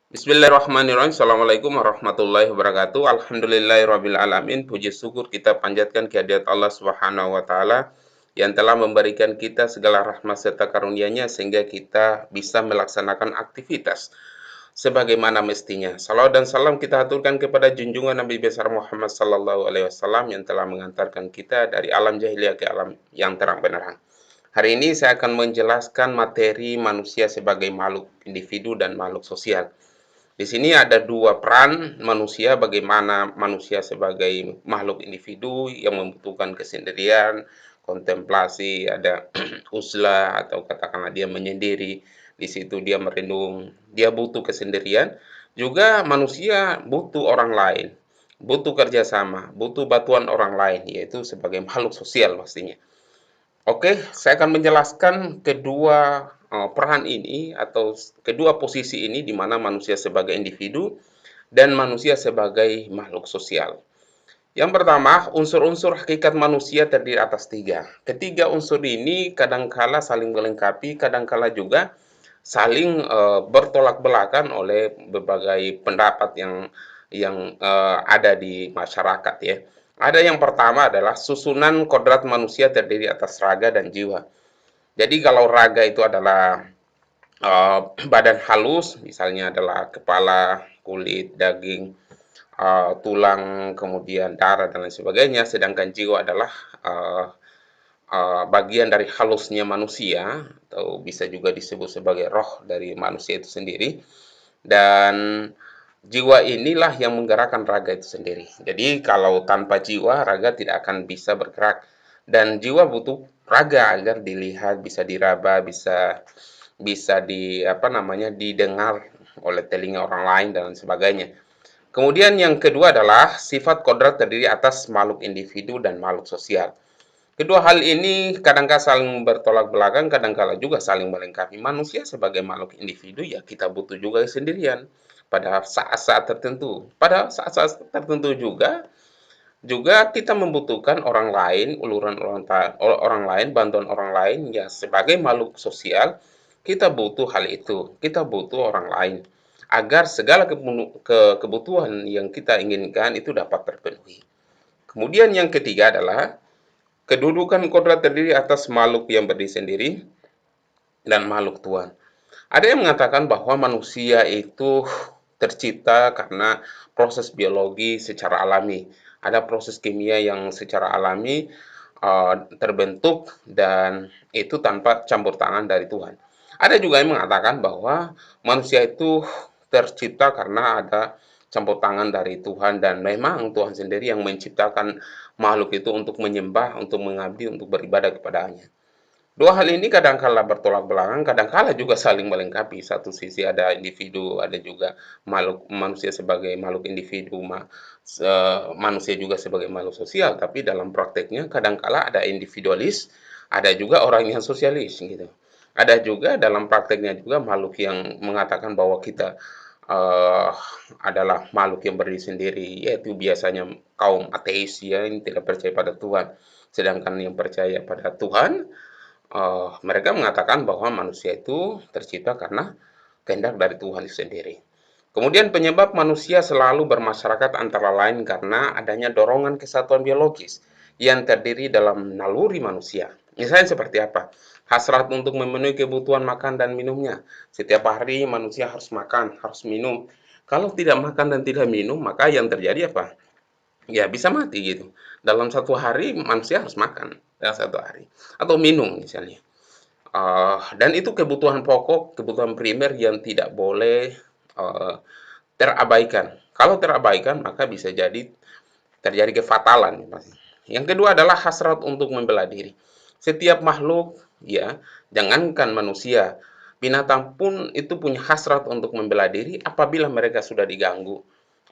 Bismillahirrahmanirrahim. Assalamualaikum warahmatullahi wabarakatuh. Alhamdulillahirabbil alamin. Puji syukur kita panjatkan kehadirat Allah Subhanahu wa taala yang telah memberikan kita segala rahmat serta karunia-Nya sehingga kita bisa melaksanakan aktivitas sebagaimana mestinya. Salawat dan salam kita aturkan kepada junjungan Nabi besar Muhammad sallallahu alaihi wasallam yang telah mengantarkan kita dari alam jahiliyah ke alam yang terang benderang. Hari ini saya akan menjelaskan materi manusia sebagai makhluk individu dan makhluk sosial. Di sini ada dua peran manusia, bagaimana manusia sebagai makhluk individu yang membutuhkan kesendirian, kontemplasi, ada uzlah atau katakanlah dia menyendiri, di situ dia merenung, dia butuh kesendirian. Juga manusia butuh orang lain, butuh kerjasama, butuh bantuan orang lain, yaitu sebagai makhluk sosial pastinya. Oke, saya akan menjelaskan kedua peran ini atau kedua posisi ini di mana manusia sebagai individu dan manusia sebagai makhluk sosial. Yang pertama, unsur-unsur hakikat manusia terdiri atas tiga. Ketiga unsur ini kadangkala saling melengkapi, kadangkala juga saling bertolak belakang oleh berbagai pendapat yang ada di masyarakat ya. Ada yang pertama adalah susunan kodrat manusia terdiri atas raga dan jiwa. Jadi kalau raga itu adalah badan halus, misalnya adalah kepala, kulit, daging, tulang, kemudian darah dan lain sebagainya, sedangkan jiwa adalah bagian dari halusnya manusia atau bisa juga disebut sebagai roh dari manusia itu sendiri. Dan jiwa inilah yang menggerakkan raga itu sendiri. Jadi kalau tanpa jiwa, raga tidak akan bisa bergerak. Dan jiwa butuh raga agar dilihat, bisa diraba, bisa bisa didengar oleh telinga orang lain dan sebagainya. Kemudian yang kedua adalah sifat kodrat terdiri atas makhluk individu dan makhluk sosial. Kedua hal ini kadang-kala saling bertolak belakang, kadang-kala juga saling melengkapi. Manusia sebagai makhluk individu ya kita butuh juga sendirian pada saat-saat tertentu. Pada saat-saat tertentu juga juga kita membutuhkan orang lain, uluran orang lain, bantuan orang lain ya sebagai makhluk sosial kita butuh hal itu. Kita butuh orang lain agar segala kebutuhan yang kita inginkan itu dapat terpenuhi. Kemudian yang ketiga adalah kedudukan kodrat terdiri atas makhluk yang berdiri sendiri dan makhluk Tuhan. Ada yang mengatakan bahwa manusia itu tercipta karena proses biologi secara alami. Ada proses kimia yang secara alami terbentuk dan itu tanpa campur tangan dari Tuhan. Ada juga yang mengatakan bahwa manusia itu tercipta karena ada campur tangan dari Tuhan dan memang Tuhan sendiri yang menciptakan makhluk itu untuk menyembah, untuk mengabdi, untuk beribadah kepadanya. Dua hal ini kadangkala bertolak belakang, kadangkala juga saling melengkapi. Satu sisi ada individu, ada juga makhluk manusia sebagai makhluk individu, manusia juga sebagai makhluk sosial. Tapi dalam prakteknya kadangkala ada individualis, ada juga orang yang sosialis gitu. Ada juga dalam prakteknya juga makhluk yang mengatakan bahwa kita uh, adalah makhluk yang berdiri sendiri, yaitu biasanya kaum ateis ya, yang tidak percaya pada Tuhan. Sedangkan yang percaya pada Tuhan, mereka mengatakan bahwa manusia itu tercipta karena kehendak dari Tuhan itu sendiri. Kemudian penyebab manusia selalu bermasyarakat antara lain karena adanya dorongan kesatuan biologis yang terdiri dalam naluri manusia. Misalnya seperti apa? Hasrat untuk memenuhi kebutuhan makan dan minumnya. Setiap hari manusia harus makan, harus minum. Kalau tidak makan dan tidak minum, maka yang terjadi apa? Ya bisa mati gitu. Dalam satu hari manusia harus makan dalam satu hari atau minum misalnya. Dan itu kebutuhan pokok, kebutuhan primer yang tidak boleh terabaikan. Kalau terabaikan maka bisa jadi terjadi kefatalan. Yang kedua adalah hasrat untuk membela diri. Setiap makhluk, ya, jangankan manusia, binatang pun itu punya hasrat untuk membela diri apabila mereka sudah diganggu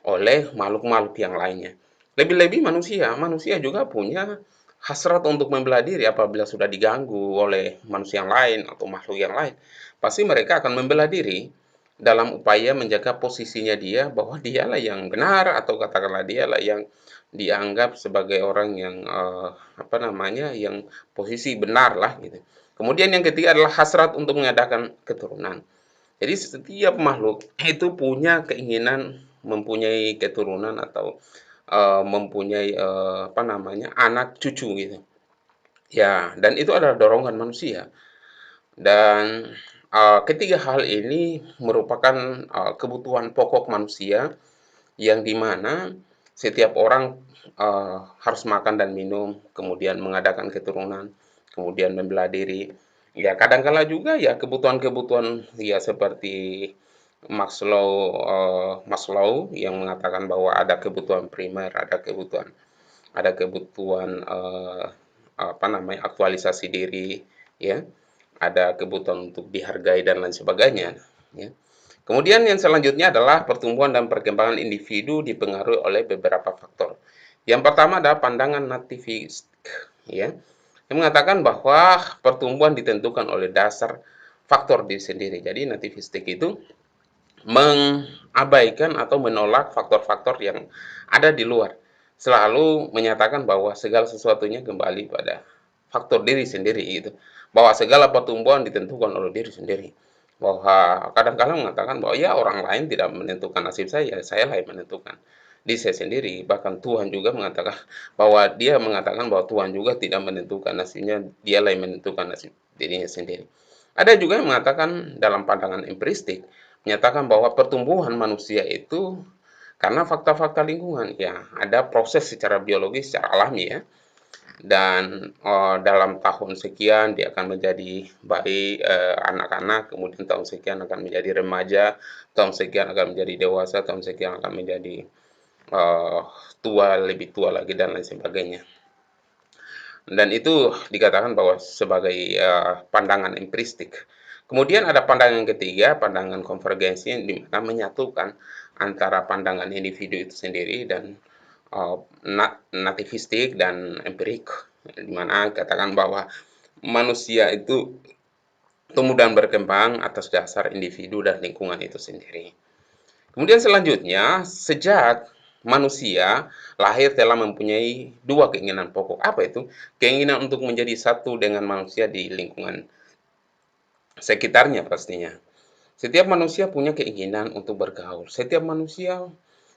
oleh makhluk-makhluk yang lainnya. Lebih-lebih manusia, manusia juga punya hasrat untuk membela diri apabila sudah diganggu oleh manusia yang lain atau makhluk yang lain. Pasti mereka akan membela diri dalam upaya menjaga posisinya dia bahwa dialah yang benar atau katakanlah dialah yang dianggap sebagai orang yang yang posisi benar lah gitu. Kemudian yang ketiga adalah hasrat untuk mengadakan keturunan. Jadi setiap makhluk itu punya keinginan mempunyai keturunan atau mempunyai apa namanya anak cucu gitu. Ya, dan itu adalah dorongan manusia. Dan ketiga hal ini merupakan kebutuhan pokok manusia yang dimana setiap orang harus makan dan minum, kemudian mengadakan keturunan, kemudian membela diri. Ya, kadangkala juga ya kebutuhan-kebutuhan ya seperti Maslow yang mengatakan bahwa ada kebutuhan primer, ada kebutuhan apa namanya aktualisasi diri, ya, ada kebutuhan untuk dihargai dan lain sebagainya. Ya. Kemudian yang selanjutnya adalah pertumbuhan dan perkembangan individu dipengaruhi oleh beberapa faktor. Yang pertama adalah pandangan nativistik, ya, yang mengatakan bahwa pertumbuhan ditentukan oleh dasar faktor diri sendiri. Jadi nativistik itu mengabaikan atau menolak faktor-faktor yang ada di luar. Selalu menyatakan bahwa segala sesuatunya kembali pada faktor diri sendiri itu. Bahwa segala pertumbuhan ditentukan oleh diri sendiri. Bahwa kadang-kadang mengatakan bahwa ya orang lain tidak menentukan nasib saya lah yang menentukan diri saya sendiri. Bahkan Tuhan juga mengatakan bahwa dia mengatakan bahwa Tuhan juga tidak menentukan nasibnya, dialah yang menentukan nasib dirinya sendiri. Ada juga yang mengatakan dalam pandangan empiristik menyatakan bahwa pertumbuhan manusia itu karena fakta-fakta lingkungan. Ya, ada proses secara biologis, secara alami ya. Dan dalam tahun sekian dia akan menjadi bayi anak-anak, kemudian tahun sekian akan menjadi remaja, tahun sekian akan menjadi dewasa, tahun sekian akan menjadi uh, tua, lebih tua lagi dan lain sebagainya. Dan itu dikatakan bahwa sebagai pandangan empiristik. Kemudian ada pandangan ketiga, pandangan konvergensi yang dimana menyatukan antara pandangan individu itu sendiri dan nativistik dan empirik, di mana katakan bahwa manusia itu tumbuh dan berkembang atas dasar individu dan lingkungan itu sendiri. Kemudian selanjutnya, sejak manusia lahir telah mempunyai dua keinginan pokok. Apa itu? Keinginan untuk menjadi satu dengan manusia di lingkungan sekitarnya pastinya. Setiap manusia punya keinginan untuk bergaul. Setiap manusia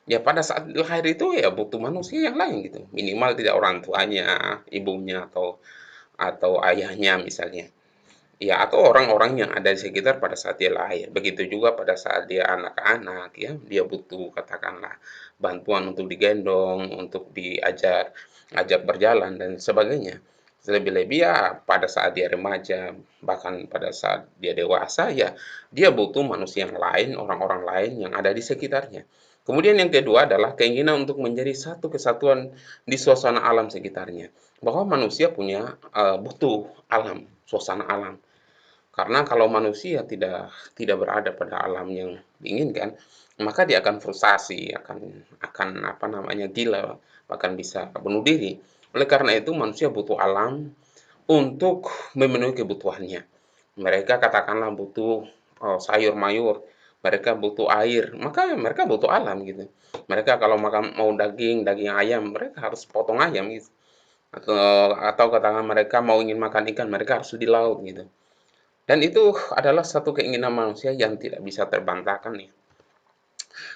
ya pada saat lahir itu ya butuh manusia yang lain gitu. Minimal tidak orang tuanya, ibunya atau ayahnya misalnya. Ya, atau orang-orang yang ada di sekitar pada saat dia lahir. Begitu juga pada saat dia anak-anak, ya, dia butuh katakanlah bantuan untuk digendong, untuk ajak berjalan dan sebagainya. Lebih-lebih ya pada saat dia remaja, bahkan pada saat dia dewasa, ya dia butuh manusia yang lain, orang-orang lain yang ada di sekitarnya. Kemudian yang kedua adalah keinginan untuk menjadi satu kesatuan di suasana alam sekitarnya. Bahwa manusia punya butuh alam, suasana alam. Karena kalau manusia tidak berada pada alam yang diinginkan, maka dia akan frustasi, akan apa namanya gila, bahkan bisa bunuh diri. Oleh karena itu manusia butuh alam untuk memenuhi kebutuhannya. Mereka katakanlah butuh sayur mayur, mereka butuh air, maka mereka butuh alam gitu. Mereka kalau makan mau daging ayam, mereka harus potong ayam gitu. Atau katakan mereka mau ingin makan ikan, mereka harus di laut gitu. Dan itu adalah satu keinginan manusia yang tidak bisa terbantahkan nih.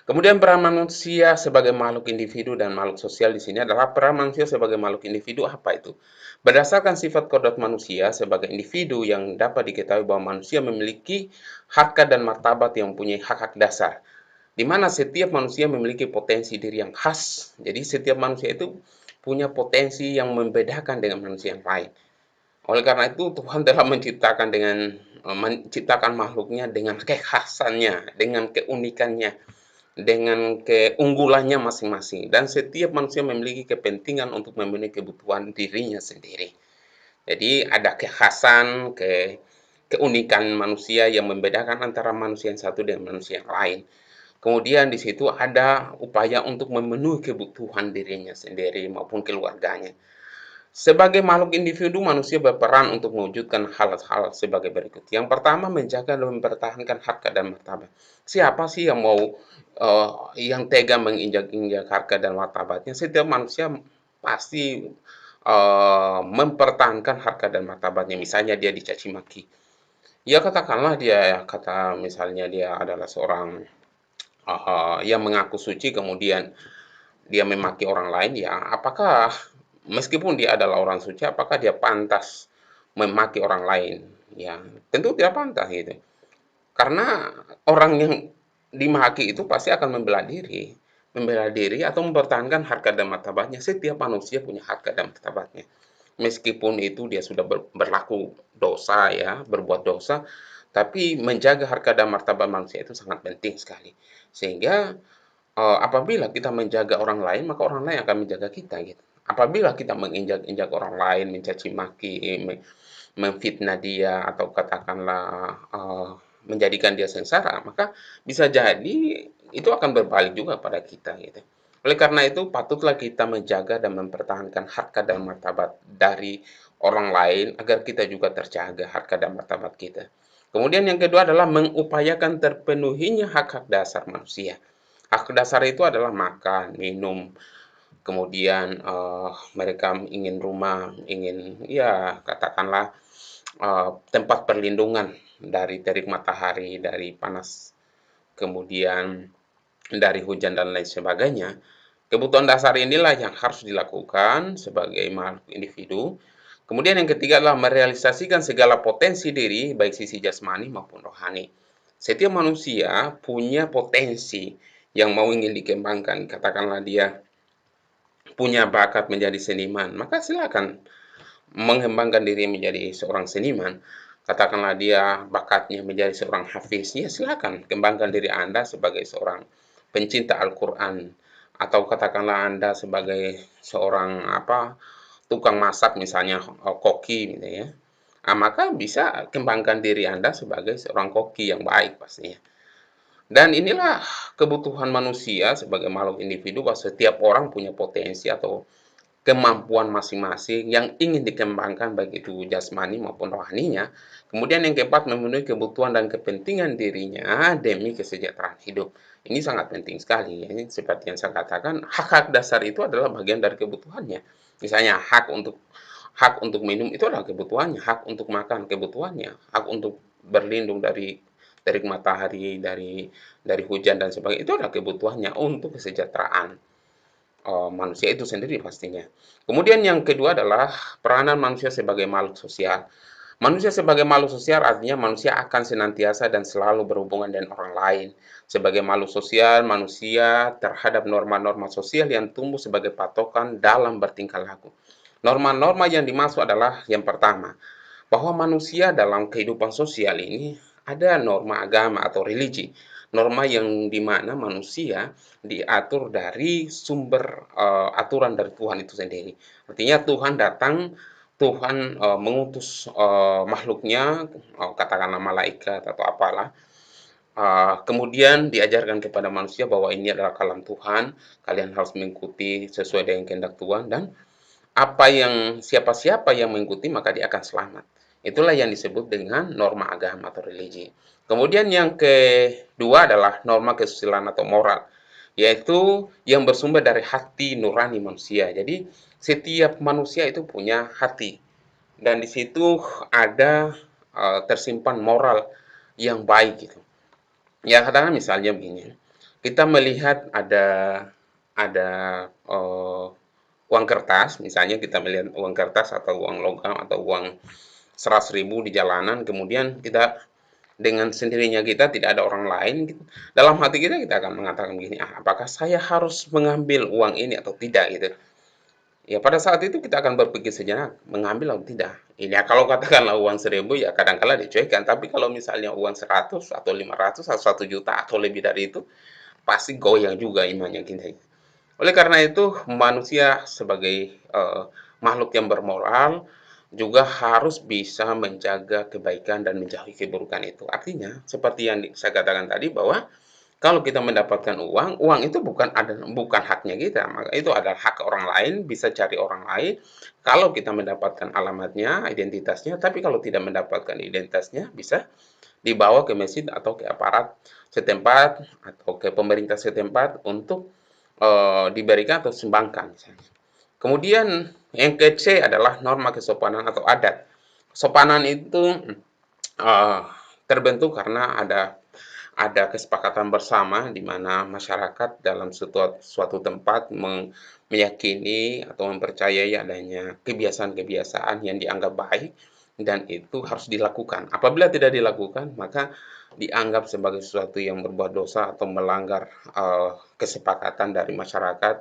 Kemudian peran manusia sebagai makhluk individu dan makhluk sosial di sini adalah peran manusia sebagai makhluk individu apa itu? Berdasarkan sifat kodrat manusia sebagai individu yang dapat diketahui bahwa manusia memiliki harkat dan martabat yang mempunyai hak-hak dasar. Di mana setiap manusia memiliki potensi diri yang khas. Jadi setiap manusia itu punya potensi yang membedakan dengan manusia yang lain. Oleh karena itu Tuhan telah menciptakan makhluknya dengan kekhasannya, dengan keunikannya, dengan keunggulannya masing-masing. Dan setiap manusia memiliki kepentingan untuk memenuhi kebutuhan dirinya sendiri. Jadi ada kekhasan, keunikan manusia yang membedakan antara manusia yang satu dengan manusia yang lain. Kemudian di situ ada upaya untuk memenuhi kebutuhan dirinya sendiri maupun keluarganya. Sebagai makhluk individu, manusia berperan untuk mewujudkan hal-hal sebagai berikut. Yang pertama, menjaga dan mempertahankan harkat dan martabat. Siapa sih yang mau yang tega menginjak-injak harkat dan martabatnya? Setiap manusia pasti mempertahankan harkat dan martabatnya. Misalnya dia dicaci maki, Ya katakanlah dia kata misalnya dia adalah seorang yang mengaku suci kemudian dia memaki orang lain, ya apakah meskipun dia adalah orang suci, apakah dia pantas memaki orang lain? Ya, tentu tidak pantas gitu. Karena orang yang dimaki itu pasti akan membela diri atau mempertahankan harga dan martabatnya. Setiap manusia punya harga dan martabatnya. Meskipun itu dia sudah berlaku dosa ya, berbuat dosa, tapi menjaga harga dan martabat manusia itu sangat penting sekali. Sehingga apabila kita menjaga orang lain, maka orang lain akan menjaga kita gitu. Apabila kita menginjak-injak orang lain, mencaci maki, memfitnah dia atau katakanlah menjadikan dia sengsara, maka bisa jadi itu akan berbalik juga pada kita gitu. Oleh karena itu, patutlah kita menjaga dan mempertahankan harkat dan martabat dari orang lain agar kita juga terjaga harkat dan martabat kita. Kemudian yang kedua adalah mengupayakan terpenuhinya hak-hak dasar manusia. Hak dasar itu adalah makan, minum, kemudian mereka ingin rumah, ingin ya katakanlah tempat perlindungan dari terik matahari, dari panas, kemudian dari hujan dan lain sebagainya. Kebutuhan dasar inilah yang harus dilakukan sebagai makhluk individu. Kemudian yang ketiga adalah merealisasikan segala potensi diri, baik sisi jasmani maupun rohani. Setiap manusia punya potensi yang mau ingin dikembangkan. Katakanlah dia punya bakat menjadi seniman, maka silakan mengembangkan diri menjadi seorang seniman. Katakanlah dia bakatnya menjadi seorang hafiz, ya silakan kembangkan diri Anda sebagai seorang pencinta Al-Quran. Atau katakanlah Anda sebagai seorang tukang masak misalnya, koki gitu ya. Nah, maka bisa kembangkan diri Anda sebagai seorang koki yang baik pastinya. Dan inilah kebutuhan manusia sebagai makhluk individu bahwa setiap orang punya potensi atau kemampuan masing-masing yang ingin dikembangkan baik itu jasmani maupun rohaninya. Kemudian yang keempat memenuhi kebutuhan dan kepentingan dirinya demi kesejahteraan hidup. Ini sangat penting sekali ya. Seperti yang saya katakan, hak-hak dasar itu adalah bagian dari kebutuhannya. Misalnya hak untuk minum itu adalah kebutuhannya, hak untuk makan kebutuhannya, hak untuk berlindung dari terik matahari, dari hujan dan sebagainya itu adalah kebutuhannya untuk kesejahteraan manusia itu sendiri pastinya. Kemudian yang kedua adalah peranan manusia sebagai makhluk sosial. Manusia sebagai makhluk sosial artinya manusia akan senantiasa dan selalu berhubungan dengan orang lain. Sebagai makhluk sosial, manusia terhadap norma-norma sosial yang tumbuh sebagai patokan dalam bertingkah laku. Norma-norma yang dimaksud adalah yang pertama, bahwa manusia dalam kehidupan sosial ini ada norma agama atau religi. Norma yang dimana manusia diatur dari sumber aturan dari Tuhan itu sendiri. Artinya Tuhan datang, Tuhan mengutus makhluknya, katakanlah malaikat atau apalah, kemudian diajarkan kepada manusia bahwa ini adalah kalam Tuhan, kalian harus mengikuti sesuai dengan kehendak Tuhan dan siapa-siapa yang mengikuti maka dia akan selamat. Itulah yang disebut dengan norma agama atau religi. Kemudian yang kedua adalah norma kesusilaan atau moral, yaitu yang bersumber dari hati nurani manusia. Jadi setiap manusia itu punya hati dan di situ ada tersimpan moral yang baik gitu. Ya katakan misalnya begini, kita melihat ada uang kertas, misalnya kita melihat uang kertas atau uang logam atau uang 100.000 di jalanan, kemudian kita dengan sendirinya kita tidak ada orang lain, dalam hati kita akan mengatakan begini, apakah saya harus mengambil uang ini atau tidak gitu. Ya pada saat itu kita akan berpikir sejenak, mengambil atau tidak. Ini ya kalau katakanlah uang 1.000 ya kadang-kala dicuekan, tapi kalau misalnya uang 100 atau 500 atau 1 juta atau lebih dari itu, pasti goyang juga imannya kita. Oleh karena itu, manusia sebagai makhluk yang bermoral juga harus bisa menjaga kebaikan dan menjauhi keburukan itu. Artinya, seperti yang saya katakan tadi bahwa kalau kita mendapatkan uang, uang itu bukan haknya kita, maka itu adalah hak orang lain, bisa cari orang lain. Kalau kita mendapatkan alamatnya, identitasnya, tapi kalau tidak mendapatkan identitasnya, bisa dibawa ke masjid atau ke aparat setempat atau ke pemerintah setempat untuk diberikan atau sumbangkan misalnya. Kemudian yang ke C adalah norma kesopanan atau adat. Kesopanan itu eee, terbentuk karena ada kesepakatan bersama di mana masyarakat dalam suatu tempat meyakini atau mempercayai adanya kebiasaan-kebiasaan yang dianggap baik dan itu harus dilakukan. Apabila tidak dilakukan, maka dianggap sebagai sesuatu yang berbuat dosa atau melanggar kesepakatan dari masyarakat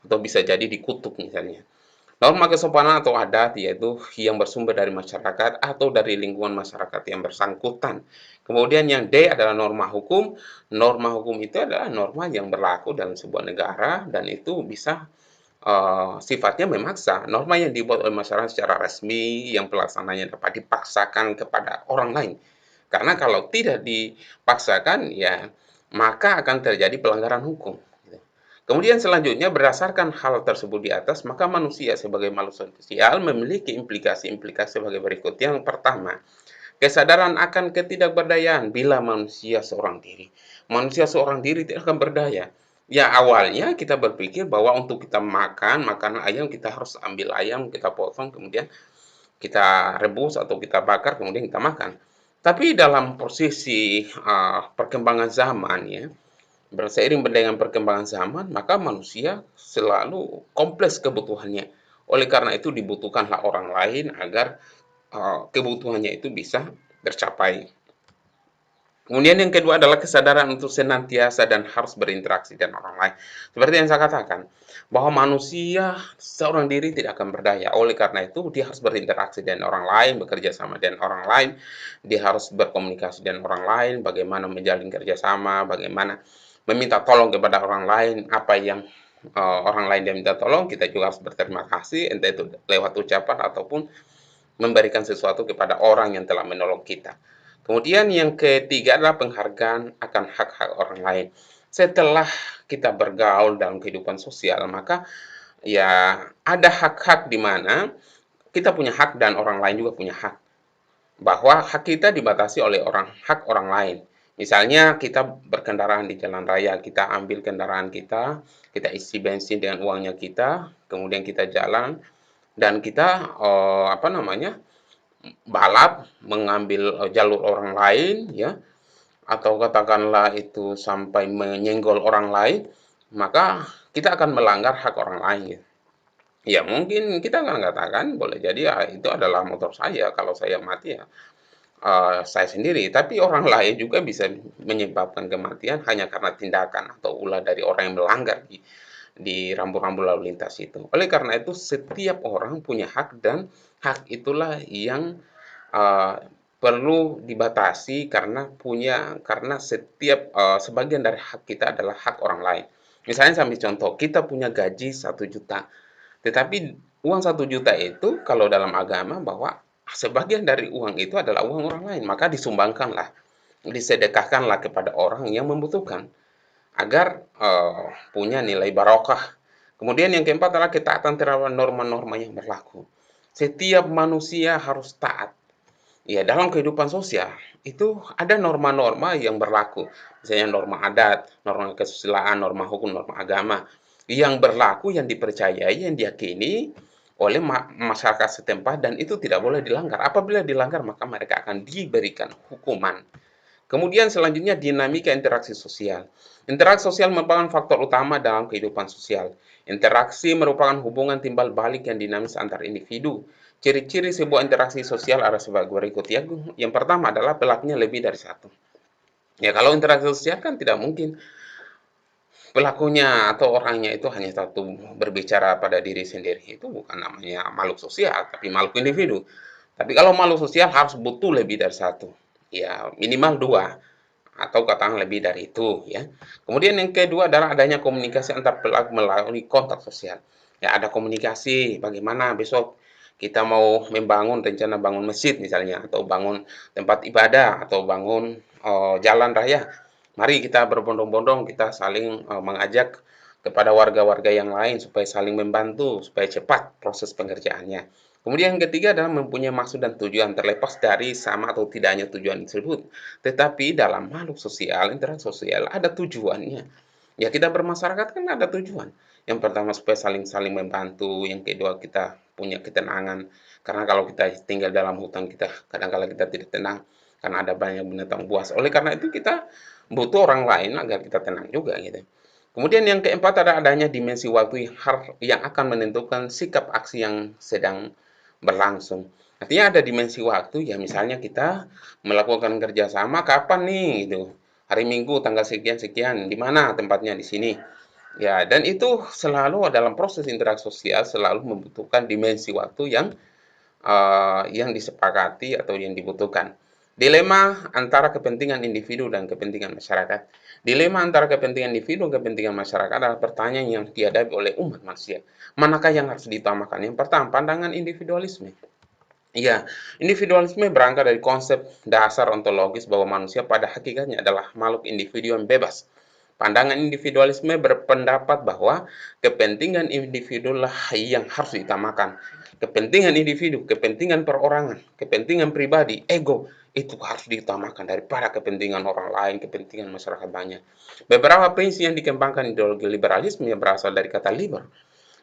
atau bisa jadi dikutuk misalnya. Norma kesopanan atau adat yaitu yang bersumber dari masyarakat atau dari lingkungan masyarakat yang bersangkutan. Kemudian yang D adalah norma hukum. Norma hukum itu adalah norma yang berlaku dalam sebuah negara dan itu bisa sifatnya memaksa. Norma yang dibuat oleh masyarakat secara resmi yang pelaksananya dapat dipaksakan kepada orang lain. Karena kalau tidak dipaksakan ya maka akan terjadi pelanggaran hukum. Kemudian selanjutnya berdasarkan hal tersebut di atas, maka manusia sebagai makhluk sosial memiliki implikasi-implikasi sebagai berikut. Yang pertama, kesadaran akan ketidakberdayaan bila manusia seorang diri. Manusia seorang diri tidak akan berdaya. Ya awalnya kita berpikir bahwa untuk kita makan makanan ayam kita harus ambil ayam, kita potong, kemudian kita rebus atau kita bakar, kemudian kita makan. Tapi dalam posisi perkembangan zaman ya, seiring dengan perkembangan zaman, maka manusia selalu kompleks kebutuhannya. Oleh karena itu dibutuhkanlah orang lain agar kebutuhannya itu bisa tercapai. Kemudian yang kedua adalah kesadaran untuk senantiasa dan harus berinteraksi dengan orang lain. Seperti yang saya katakan, bahwa manusia seorang diri tidak akan berdaya. Oleh karena itu, dia harus berinteraksi dengan orang lain, bekerja sama dengan orang lain, dia harus berkomunikasi dengan orang lain, bagaimana menjalin kerjasama, bagaimana meminta tolong kepada orang lain, apa yang orang lain dia minta tolong, kita juga harus berterima kasih, entah itu lewat ucapan ataupun memberikan sesuatu kepada orang yang telah menolong kita. Kemudian yang ketiga adalah penghargaan akan hak-hak orang lain. Setelah kita bergaul dalam kehidupan sosial, maka ya ada hak-hak di mana kita punya hak dan orang lain juga punya hak. Bahwa hak kita dibatasi oleh hak orang lain. Misalnya kita berkendaraan di jalan raya, kita ambil kendaraan kita isi bensin dengan uangnya kita, kemudian kita jalan dan kita apa namanya? Balap mengambil jalur orang lain ya atau katakanlah itu sampai menyenggol orang lain maka kita akan melanggar hak orang lain ya mungkin kita akan katakan boleh jadi ya itu adalah motor saya kalau saya mati ya saya sendiri tapi orang lain juga bisa menyebabkan kematian hanya karena tindakan atau ulah dari orang yang melanggar di rambu-rambu lalu lintas itu. Oleh karena itu setiap orang punya hak dan hak itulah yang perlu dibatasi karena setiap sebagian dari hak kita adalah hak orang lain. Misalnya sambil contoh, kita punya gaji 1 juta, tetapi uang 1 juta itu kalau dalam agama bahwa sebagian dari uang itu adalah uang orang lain, maka disumbangkanlah, disedekahkanlah kepada orang yang membutuhkan agar punya nilai barokah. Kemudian yang keempat adalah ketaatan terhadap norma-norma yang berlaku. Setiap manusia harus taat ya, dalam kehidupan sosial itu ada norma-norma yang berlaku. Misalnya norma adat, norma kesusilaan, norma hukum, norma agama yang berlaku, yang dipercayai, yang diyakini oleh masyarakat setempat dan itu tidak boleh dilanggar. Apabila dilanggar maka mereka akan diberikan hukuman. Kemudian selanjutnya dinamika interaksi sosial. Interaksi sosial merupakan faktor utama dalam kehidupan sosial. Interaksi merupakan hubungan timbal balik yang dinamis antar individu. Ciri-ciri sebuah interaksi sosial ada sebagai berikut ya. Yang pertama adalah pelakunya lebih dari satu. Ya kalau interaksi sosial kan tidak mungkin pelakunya atau orangnya itu hanya satu berbicara pada diri sendiri. Itu bukan namanya makhluk sosial, tapi makhluk individu. Tapi kalau makhluk sosial harus butuh lebih dari satu. Ya minimal dua atau katakan lebih dari itu ya. Kemudian yang kedua adalah adanya komunikasi antar pelaku melalui kontak sosial. Ya ada komunikasi bagaimana besok kita mau membangun rencana bangun masjid misalnya atau bangun tempat ibadah atau bangun jalan raya. Mari kita berbondong-bondong kita saling mengajak kepada warga-warga yang lain supaya saling membantu supaya cepat proses pengerjaannya. Kemudian yang ketiga adalah mempunyai maksud dan tujuan terlepas dari sama atau tidaknya tujuan tersebut. Tetapi dalam makhluk sosial, interaksi sosial ada tujuannya. Ya kita bermasyarakat kan ada tujuan. Yang pertama supaya saling-saling membantu, yang kedua kita punya ketenangan. Karena kalau kita tinggal dalam hutan kita kadang-kala kita tidak tenang. karena ada banyak binatang buas. Oleh karena itu kita butuh orang lain agar kita tenang juga gitu. Kemudian yang keempat ada adanya dimensi waktu yang akan menentukan sikap aksi yang sedang berlangsung. Artinya ada dimensi waktu ya, misalnya kita melakukan kerjasama kapan nih gitu. Hari Minggu tanggal sekian-sekian, di mana tempatnya di sini. Ya, dan itu selalu dalam proses interaksi sosial selalu membutuhkan dimensi waktu yang disepakati atau yang dibutuhkan. Dilema antara kepentingan individu dan kepentingan masyarakat. Dilema antara kepentingan individu dan kepentingan masyarakat adalah pertanyaan yang dihadapi oleh umat manusia. Manakah yang harus diutamakan? Yang pertama, pandangan individualisme. Iya, individualisme berangkat dari konsep dasar ontologis bahwa manusia pada hakikatnya adalah makhluk individu yang bebas. Pandangan individualisme berpendapat bahwa kepentingan individu lah yang harus diutamakan. Kepentingan individu, kepentingan perorangan, kepentingan pribadi, ego, itu harus diutamakan daripada kepentingan orang lain, kepentingan masyarakat banyak. Beberapa prinsip yang dikembangkan ideologi liberalisme yang berasal dari kata liber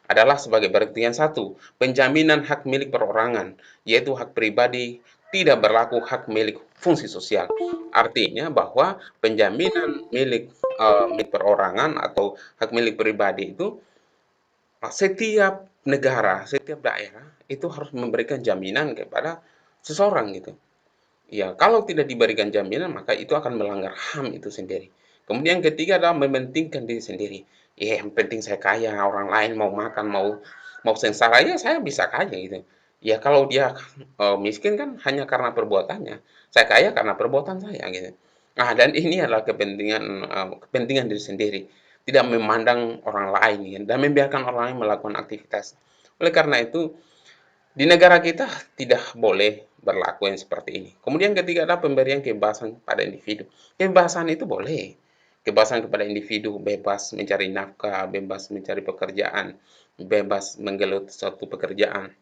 adalah sebagai pengertian satu, penjaminan hak milik perorangan, yaitu hak pribadi tidak berlaku hak milik fungsi sosial. Artinya bahwa penjaminan milik perorangan atau hak milik pribadi itu setiap negara, setiap daerah itu harus memberikan jaminan kepada seseorang gitu. Ya, kalau tidak diberikan jaminan maka itu akan melanggar HAM itu sendiri. Kemudian ketiga adalah mementingkan diri sendiri. Ya, yang penting saya kaya, orang lain mau makan, mau sengsara, ya saya bisa kaya gitu. Ya kalau dia miskin kan hanya karena perbuatannya. Saya kaya karena perbuatan saya gitu. Nah, dan ini adalah kepentingan diri sendiri, tidak memandang orang lain ya, dan membiarkan orang lain melakukan aktivitas. Oleh karena itu, di negara kita tidak boleh berlaku yang seperti ini. Kemudian ketiga adalah pemberian kebebasan pada individu. Kebebasan itu boleh. Kebebasan kepada individu, bebas mencari nafkah, bebas mencari pekerjaan, bebas menggeluti suatu pekerjaan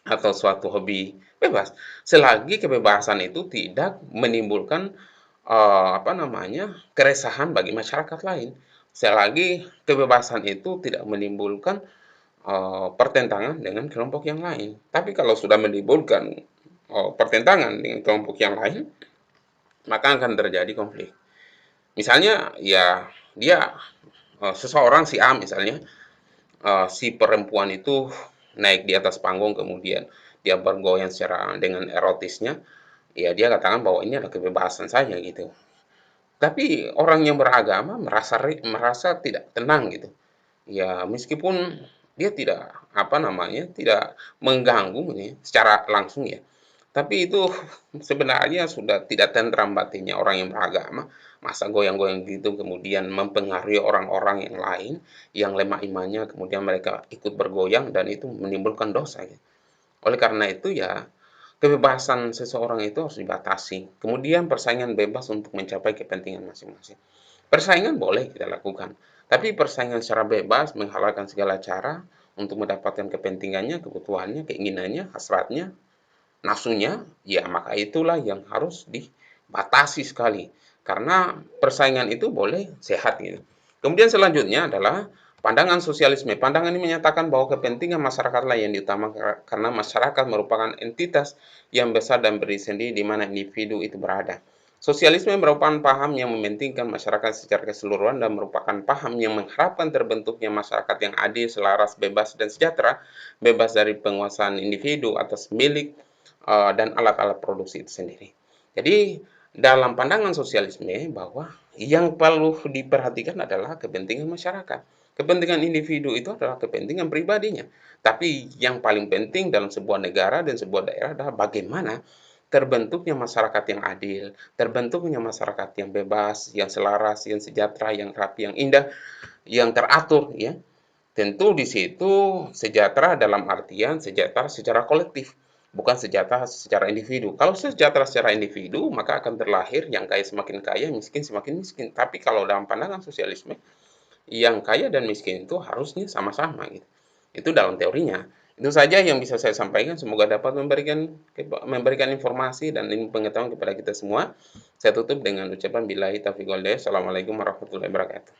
atau suatu hobi, bebas. Selagi kebebasan itu tidak menimbulkan keresahan bagi masyarakat lain. Selagi kebebasan itu tidak menimbulkan pertentangan dengan kelompok yang lain. Tapi kalau sudah menimbulkan pertentangan dengan kelompok yang lain, maka akan terjadi konflik. Misalnya, ya dia seseorang si A misalnya, si perempuan itu naik di atas panggung kemudian dia bergoyang secara dengan erotisnya, ya dia katakan bahwa ini adalah kebebasan saya gitu. Tapi orang yang beragama merasa tidak tenang gitu. Ya, meskipun dia tidak mengganggu nih secara langsung ya. Tapi itu sebenarnya sudah tidak tentram batinnya orang yang beragama. Masa goyang-goyang gitu kemudian mempengaruhi orang-orang yang lain yang lemah imannya, kemudian mereka ikut bergoyang dan itu menimbulkan dosa ya. Oleh karena itu ya, kebebasan seseorang itu harus dibatasi. Kemudian persaingan bebas untuk mencapai kepentingan masing-masing. Persaingan boleh kita lakukan, tapi persaingan secara bebas menghalalkan segala cara untuk mendapatkan kepentingannya, kebutuhannya, keinginannya, hasratnya, nafsunya, ya maka itulah yang harus dibatasi sekali. Karena persaingan itu boleh sehat gitu. Kemudian selanjutnya adalah pandangan sosialisme. Pandangan ini menyatakan bahwa kepentingan masyarakatlah yang diutamakan karena masyarakat merupakan entitas yang besar dan berdiri sendiri di mana individu itu berada. Sosialisme merupakan paham yang mementingkan masyarakat secara keseluruhan dan merupakan paham yang mengharapkan terbentuknya masyarakat yang adil, selaras, bebas, dan sejahtera, bebas dari penguasaan individu atas milik dan alat-alat produksi itu sendiri. Jadi dalam pandangan sosialisme bahwa yang perlu diperhatikan adalah kepentingan masyarakat. Kepentingan individu itu adalah kepentingan pribadinya. Tapi yang paling penting dalam sebuah negara dan sebuah daerah adalah bagaimana terbentuknya masyarakat yang adil, terbentuknya masyarakat yang bebas, yang selaras, yang sejahtera, yang rapi, yang indah, yang teratur ya. Tentu di situ sejahtera dalam artian sejahtera secara kolektif, bukan sejahtera secara individu. Kalau sejahtera secara individu, maka akan terlahir yang kaya semakin kaya, miskin semakin miskin. Tapi kalau dalam pandangan sosialisme, yang kaya dan miskin itu harusnya sama-sama gitu. Itu dalam teorinya. Itu saja yang bisa saya sampaikan. Semoga dapat memberikan informasi dan pengetahuan kepada kita semua. Saya tutup dengan ucapan billahi taufiq wal hidayah. Assalamualaikum warahmatullahi wabarakatuh.